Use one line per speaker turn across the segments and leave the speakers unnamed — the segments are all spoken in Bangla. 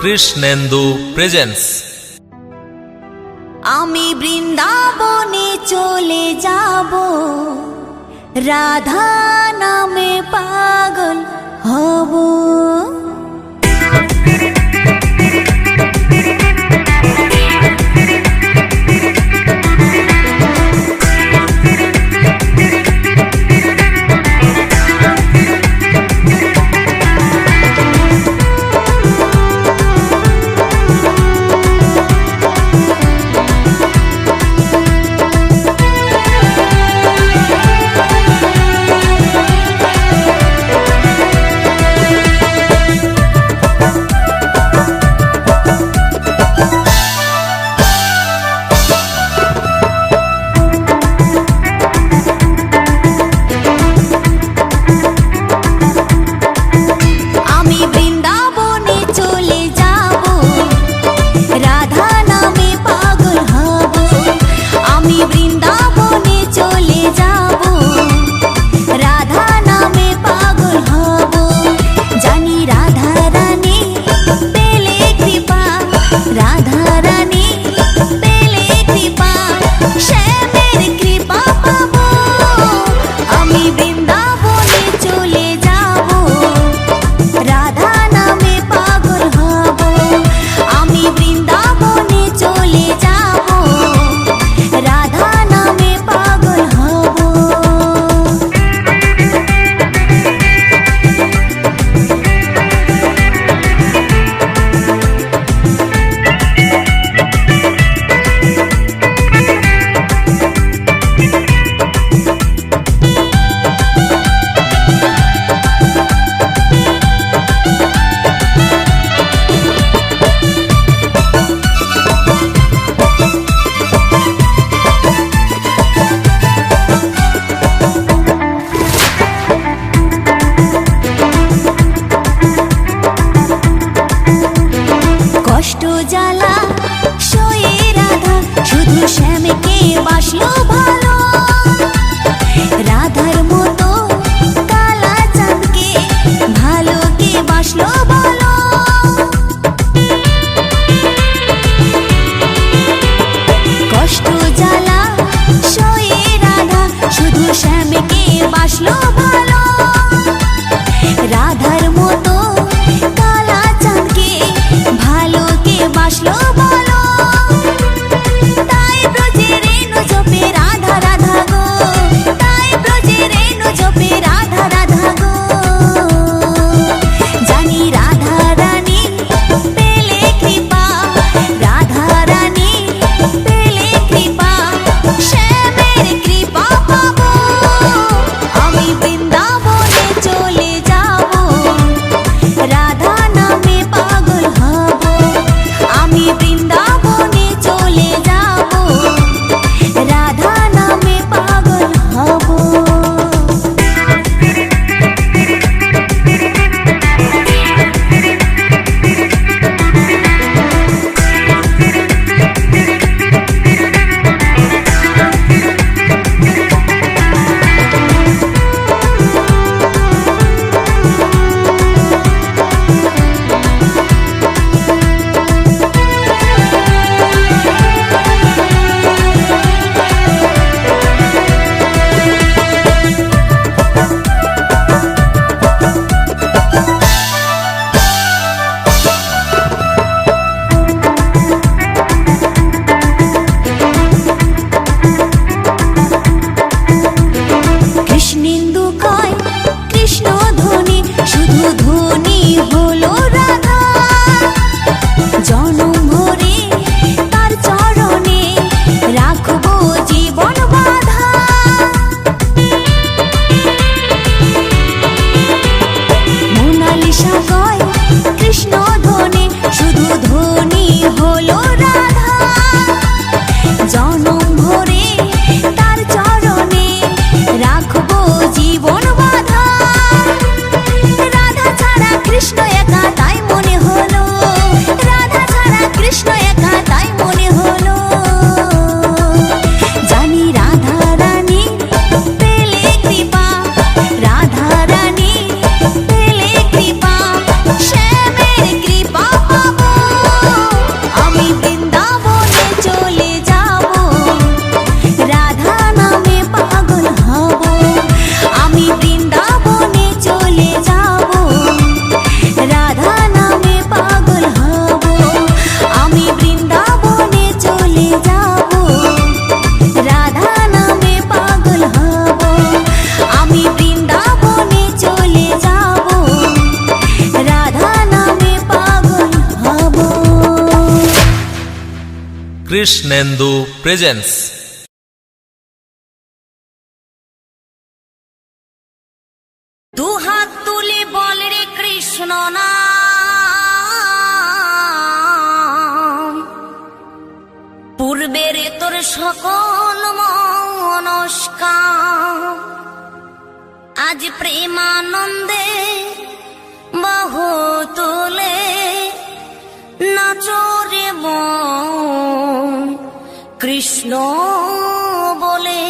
কৃষ্ণেন্দু প্রেজেন্স।
আমি বৃন্দাবনে চলে যাব, রাধা নামে পাগল হব।
কৃষ্ণেন্দু প্রেজেন্স।
দু হাত তুলে বল রে কৃষ্ণ নাম, পূর্বের তোর সকল মনস্কাম, আজ প্রেমানন্দে বাহু তুলে নাচরে মন কৃষ্ণ বলে।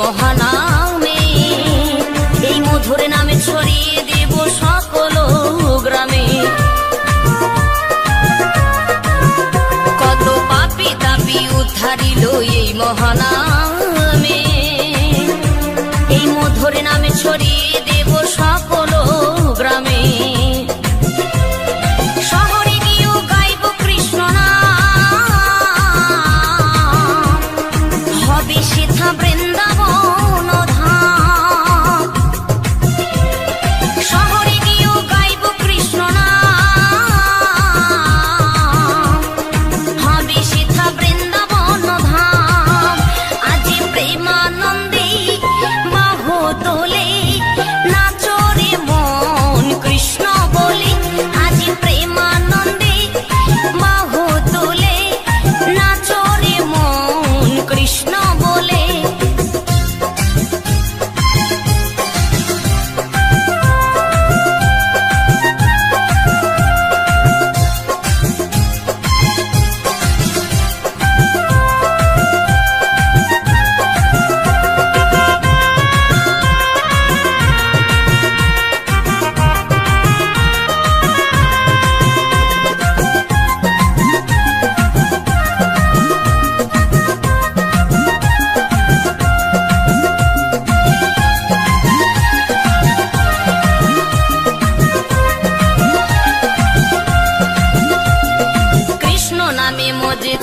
মহানামে এই মধুর নামে ছড়িয়ে দেব সকল গ্রামে। কত পাপী তাপী উদ্ধারিল এই মহানামে, এই মধুর নামে ছড়িয়ে দেব সকল গ্রামে। শহরে গিয়েও গাইব কৃষ্ণ নাম, হবে সেথা বৃন্দাবন ধাম। শহরে গিয়েও গাইব কৃষ্ণ নাম, হবে সেথা বৃন্দাবন ধাম। আজ প্রেমানন্দে বাহু তোলে নাচরে মন কৃষ্ণ বলে। আজ প্রেমানন্দে বাহু তোলে নাচরে মন কৃষ্ণ বলে।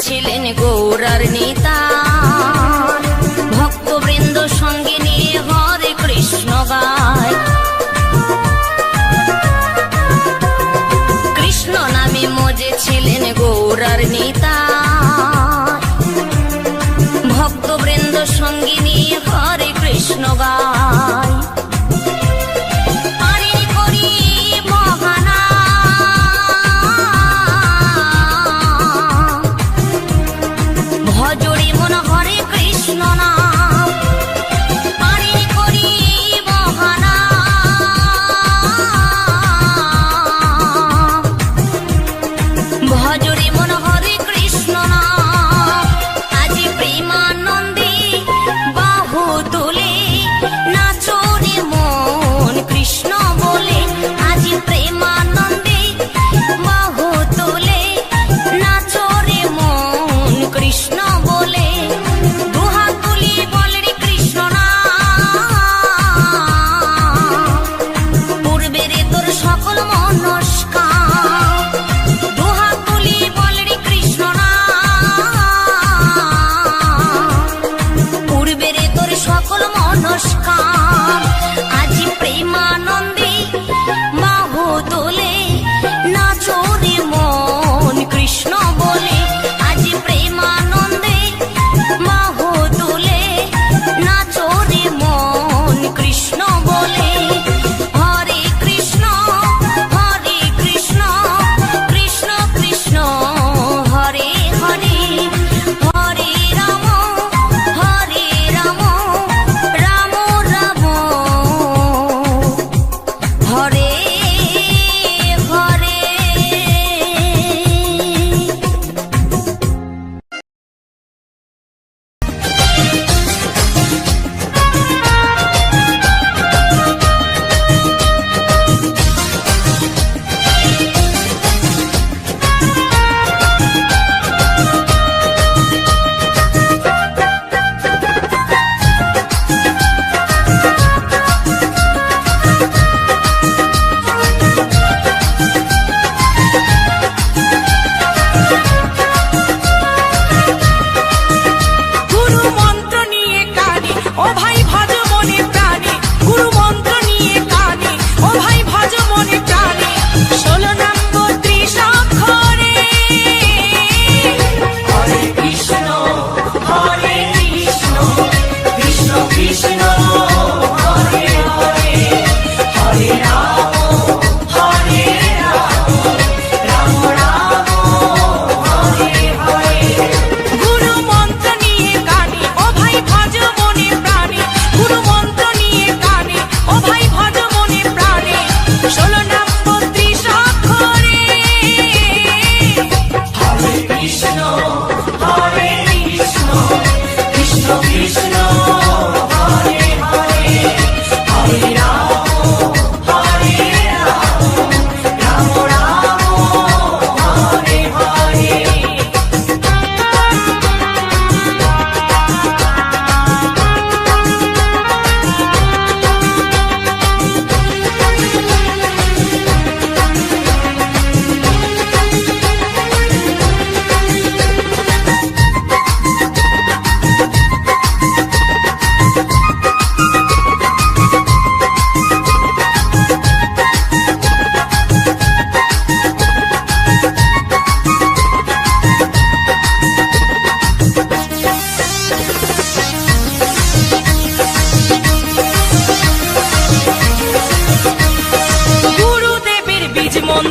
ছিলেন গৌরার নেতা, ভক্তবৃন্দ সঙ্গে নিয়ে হরে কৃষ্ণ গায়। কৃষ্ণ নামে মজে ছিলেন গৌরার নেতা, ভক্তবৃন্দ সঙ্গে নিয়ে হরে কৃষ্ণ গায়।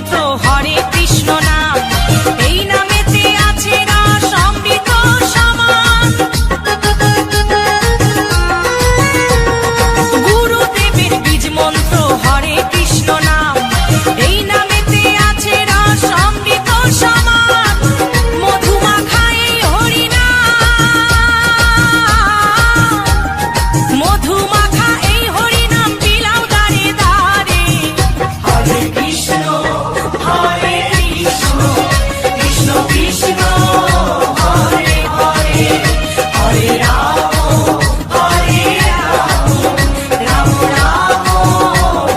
মন্ত্র হরে কৃষ্ণ নাম, এই নামেতে আছে রস অমৃত সমান। গুরুদেবের বীজ মন্ত্র হরে কৃষ্ণ নাম, এই নামেতে আছে রস অমৃত সমান। মধুমাখা এই হরি নাম, মধুমাখা এই হরি নাম বিলাও দারে দারে। হরে কৃষ্ণ কৃষ্ণ কৃষ্ণ হরে হরে, হরে রাম রাম রাম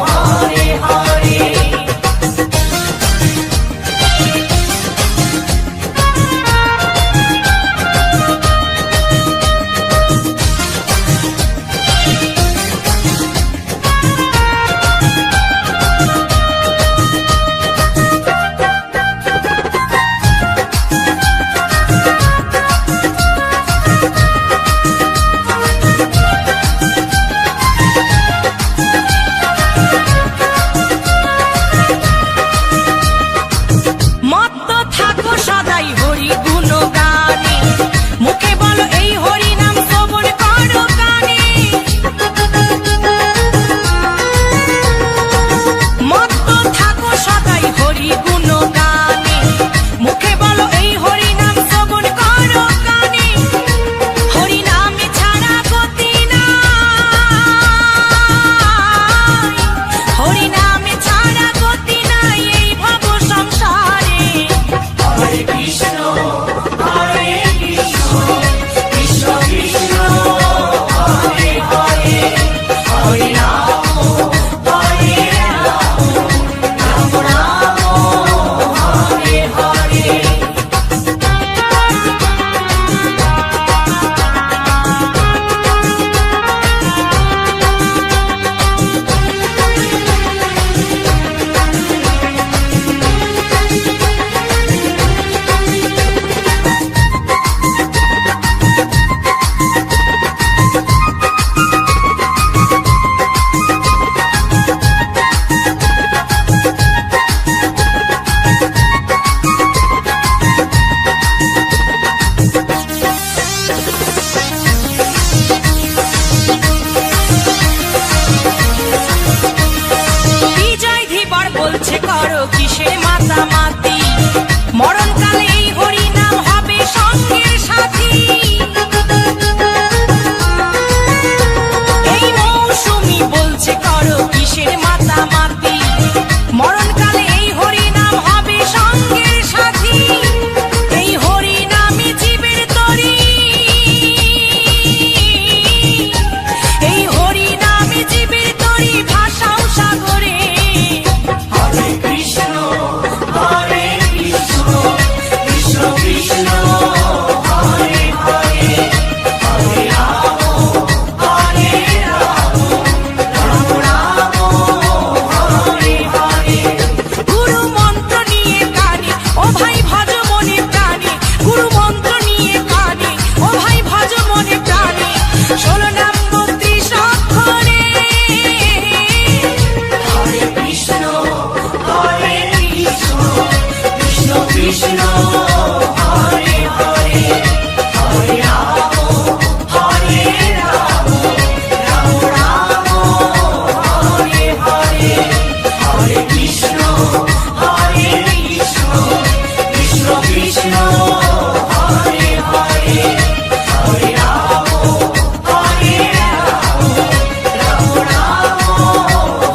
হরে হরে। মত্ত থাকো সদাই হরি গুণ গানে, মুখে বলো এই হরি নাম শ্রবণ করো কানে। মত্ত থাকো সদাই হরি গুণ গানে, মুখে বলো এই হরি নাম শ্রবণ করো কানে। হরি নামে ছাড়া গতি নাই, হরি নামে ছাড়া গতি নাই এই ভব সংসারে। হরে কৃষ্ণ কৃষ্ণ কৃষ্ণ হরে হরে, হরে রাম রাম রাম হরে হরে। বিজয় ধীবর বলছে করো কিসের মাতামাতি, মরণকালে এই হরি নাম হবে সঙ্গের সাথী। এই মৌসুমি বলছে করো কিসের মাতামাতি, মরণকালে এই হরি নাম হবে সঙ্গের সাথী। এই হরি নামে জীবের তরি, এই হরি নামে জীবের তরি ভাষাও সাগরে। হরে কৃষ্ণ কৃষ্ণ কৃষ্ণ হরে হরে, হরে রাম রাম রাম হরে হরে। গুরু মন্ত্র নিয়ে কানে ও ভাই ভজ মনে প্রাণে, গুরু মন্ত্র নিয়ে কানে ও ভাই ভজ মনে প্রাণে। 16 নাম 32 অক্ষরে। হরে কৃষ্ণ কৃষ্ণ কৃষ্ণ হরে হরে, হরে রাম রাম রাম হরে হরে, হরে কৃষ্ণ কৃষ্ণ কৃষ্ণ হরে হরে, হরে রাম রাম রাম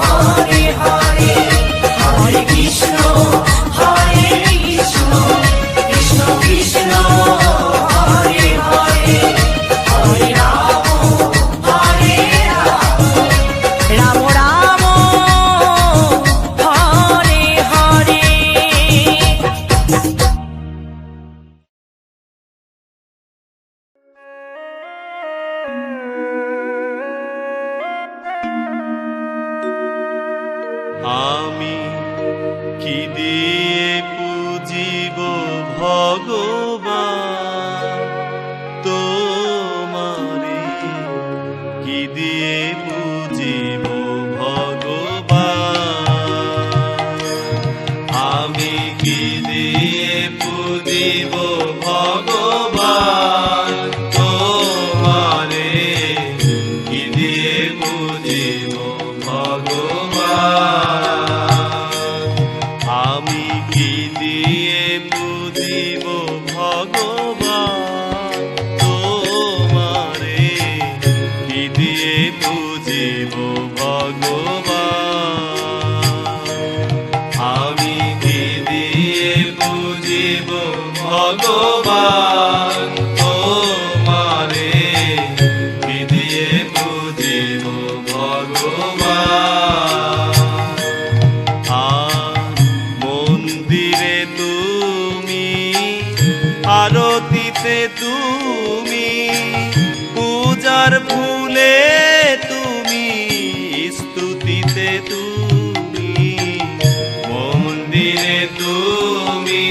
হরে হরে, হরে কৃষ্ণ কৃষ্ণ কৃষ্ণ হরে হরে, হরে রাম রাম রাম হরে হরে।
আমি কি দিয়ে পুজিব ভগবান তোমারে, কি দিয়ে পুজিব ভগবান। ভুলে তুমি স্তুতিতে তুমি মন্দিরে তুমি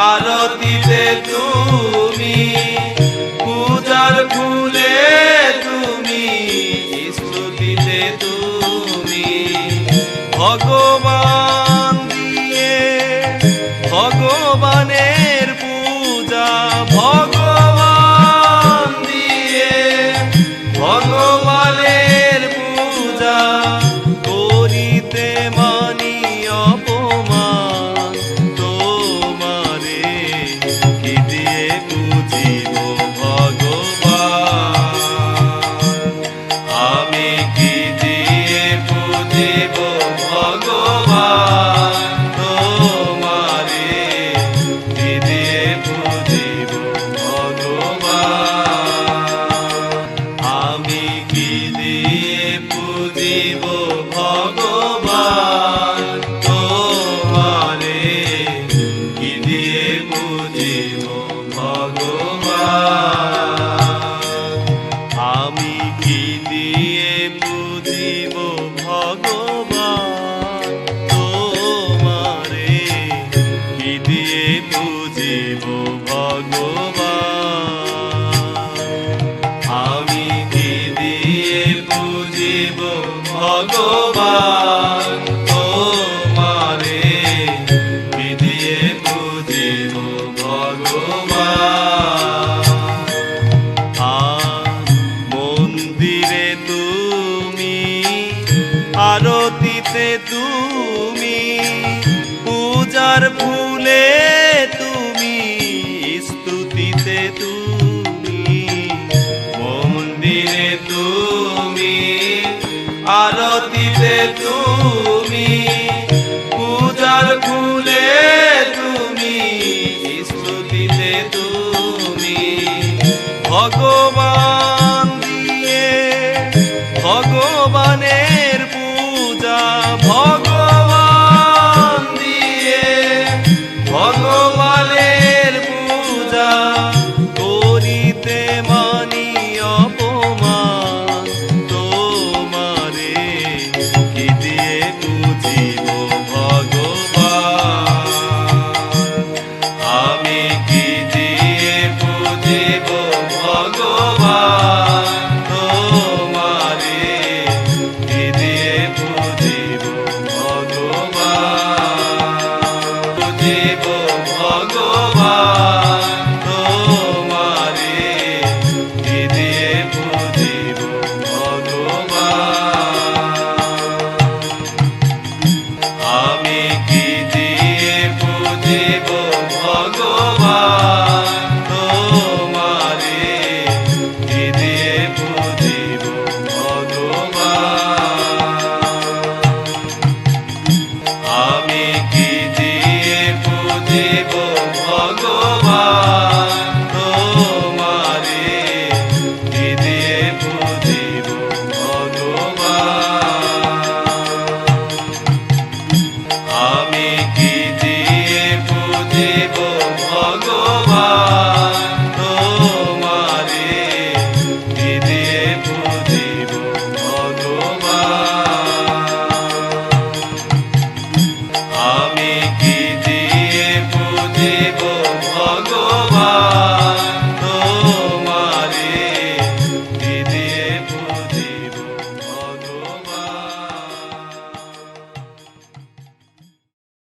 আরতিতে তুমি পূজার ফুলে তুমি স্তুতিতে তুমি ভগবান দিয়ে ভগবানের পূজা ভগবান দিয়ে ভগবানের পূজা করিতে মানি অপমান তোমারে কি দিয়ে বুঝিব ভগবান আমি কি দিয়ে বুঝিব ভগবান তোমারে কি দিয়ে বুঝিব ভগবান আমি কি দিয়ে বুঝিব ভগবান তোমারে কি দিয়ে বুঝিব ভগবান আমি কি দিয়ে বুঝিব ভগবান তোমারে কি দিয়ে বুঝিব ভগবান আমি কি দিয়ে বুঝিব ভগবান তোমারে কি দিয়ে বুঝিব ভগবান মন্দিরে তুমি আরতিতে তুমি পূজার ফুলে তুমি স্তুতিতে তুমি মন্দিরে তুমি আরতিতে তুমি পূজার ফুলে তুমি স্তুতিতে তুমি ভগবান দিয়ে ভগবানের পূজা ভগবান দিয়ে ভগবানের পূজা করিতে মানি অপমান তোমারে কি দিয়ে বুঝিব ভগবান আমি কি দিয়ে বুঝিব ভগবান তোমারে কি দিয়ে বুঝিব ভগবান বুঝিব ভগবান তোমারে কি দিয়ে